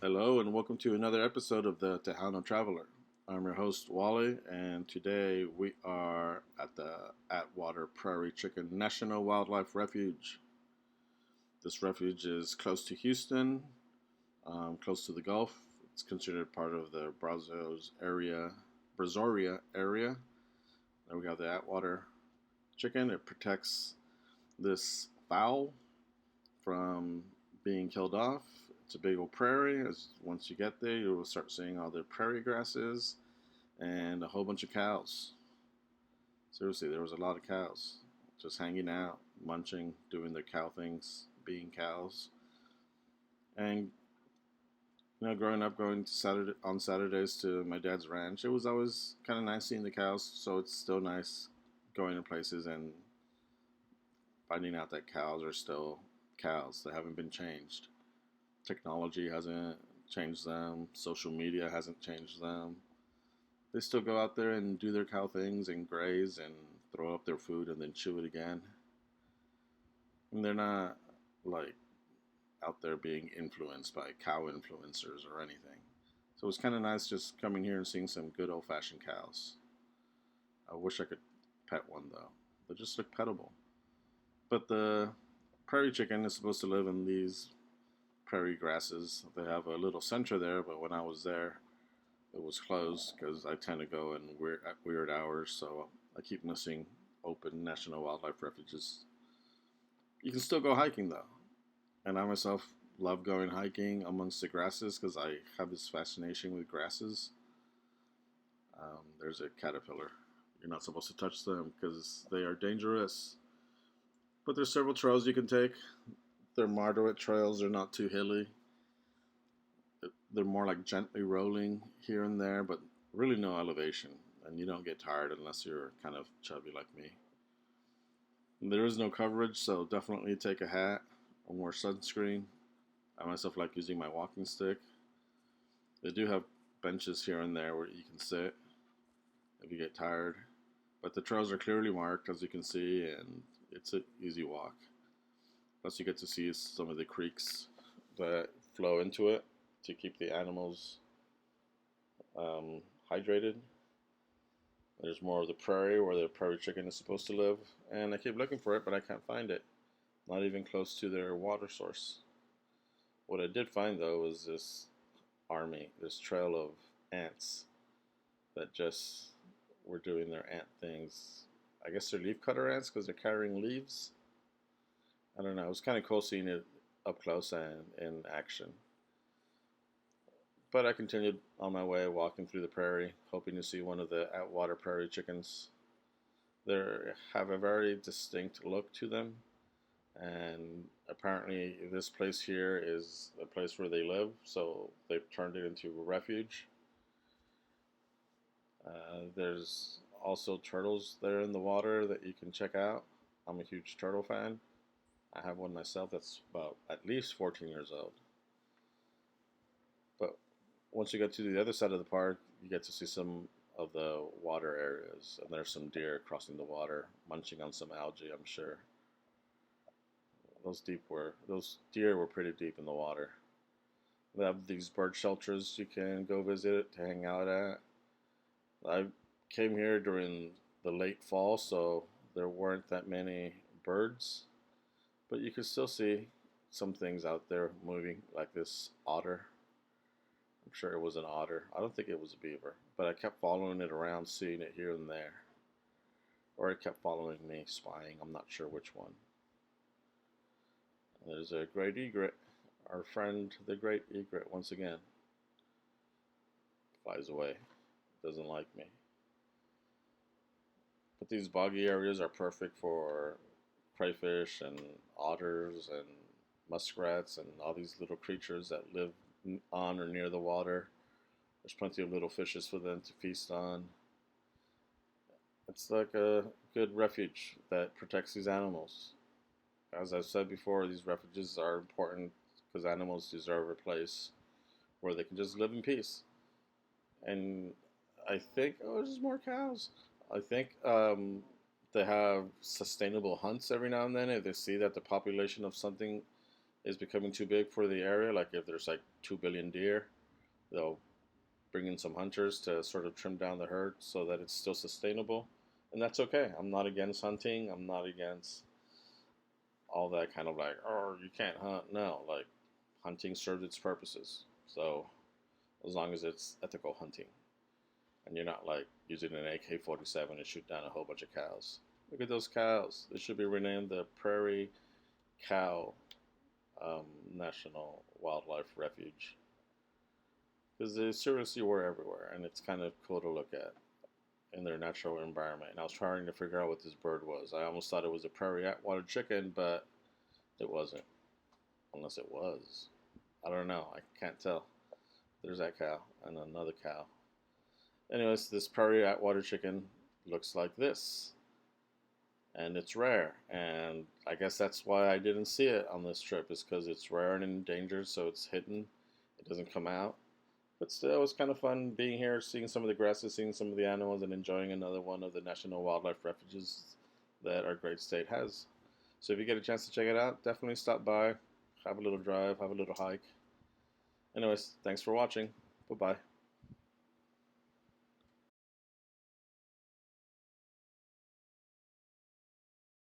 Hello, and welcome to another episode of the Tejano Traveler. I'm your host, Wally, and today we are at the Attwater Prairie Chicken National Wildlife Refuge. This refuge is close to Houston, close to the Gulf. It's considered part of the Brazoria area. Then we got the Attwater Chicken. It protects this fowl from being killed off. It's a big old prairie. Once you get there, you will start seeing all the prairie grasses and a whole bunch of cows. Seriously, there was a lot of cows just hanging out, munching, doing their cow things, being cows. And growing up, going to Saturdays to my dad's ranch, it was always kind of nice seeing the cows. So it's still nice going to places and finding out that cows are still cows. They haven't been changed. Technology hasn't changed them. Social media hasn't changed them. They still go out there and do their cow things and graze and throw up their food and then chew it again. And they're not like out there being influenced by cow influencers or anything. So it was kind of nice just coming here and seeing some good old-fashioned cows. I wish I could pet one though. They just look pettable. But the prairie chicken is supposed to live in these prairie grasses. They have a little center there, but when I was there, it was closed because I tend to go in weird hours, so I keep missing open national wildlife refuges. You can still go hiking though, and I myself love going hiking amongst the grasses because I have this fascination with grasses. There's a caterpillar. You're not supposed to touch them because they are dangerous. But there's several trails you can take. They're moderate trails. They're not too hilly. They're more like gently rolling here and there, but really no elevation. And you don't get tired unless you're kind of chubby like me. And there is no coverage, so definitely take a hat and wear sunscreen. I myself like using my walking stick. They do have benches here and there where you can sit if you get tired. But the trails are clearly marked, as you can see, and it's an easy walk. Plus, you get to see some of the creeks that flow into it to keep the animals hydrated. There's more of the prairie where the prairie chicken is supposed to live, and I keep looking for it, but I can't find it. Not even close to their water source. What I did find though was this trail of ants that just were doing their ant things. I guess they're leaf cutter ants because they're carrying leaves. I don't know. It was kind of cool seeing it up close and in action. But I continued on my way, walking through the prairie, hoping to see one of the Attwater Prairie Chickens. They have a very distinct look to them, and apparently this place here is the place where they live, so they've turned it into a refuge. There's also turtles there in the water that you can check out. I'm a huge turtle fan. I have one myself that's about at least 14 years old. But once you get to the other side of the park, you get to see some of the water areas, and there's some deer crossing the water, munching on some algae, I'm sure. Those deer were pretty deep in the water. They have these bird shelters you can go visit to hang out at. I came here during the late fall, so there weren't that many birds, but you could still see some things out there moving, like this otter. I'm sure it was an otter. I don't think it was a beaver, but I kept following it around, seeing it here and there. Or it kept following me, spying. I'm not sure which one. There's a great egret. Our friend, the great egret, once again, flies away. Doesn't like me. But these boggy areas are perfect for crayfish and otters and muskrats and all these little creatures that live on or near the water. There's plenty of little fishes for them to feast on. It's like a good refuge that protects these animals. As I've said before, these refuges are important because animals deserve a place where they can just live in peace. And I think, there's more cows. I think they have sustainable hunts every now and then. If they see that the population of something is becoming too big for the area. Like if there's like 2 billion deer, they'll bring in some hunters to sort of trim down the herd so that it's still sustainable. And that's okay. I'm not against hunting. I'm not against all that kind of like, oh, you can't hunt. No, like hunting serves its purposes. So as long as it's ethical hunting and you're not like using an AK-47 to shoot down a whole bunch of cows. Look at those cows. They should be renamed the Prairie Cow um, National Wildlife Refuge because they seriously were everywhere, and it's kind of cool to look at in their natural environment. And I was trying to figure out what this bird was. I almost thought it was a prairie Attwater chicken, but it wasn't. Unless it was. I don't know. I can't tell. There's that cow and another cow. Anyways, this prairie Attwater chicken looks like this. And it's rare. And I guess that's why I didn't see it on this trip, is because it's rare and endangered, so it's hidden. It doesn't come out. But still, it was kind of fun being here, seeing some of the grasses, seeing some of the animals, and enjoying another one of the national wildlife refuges that our great state has. So if you get a chance to check it out, definitely stop by, have a little drive, have a little hike. Anyways, thanks for watching. Bye-bye.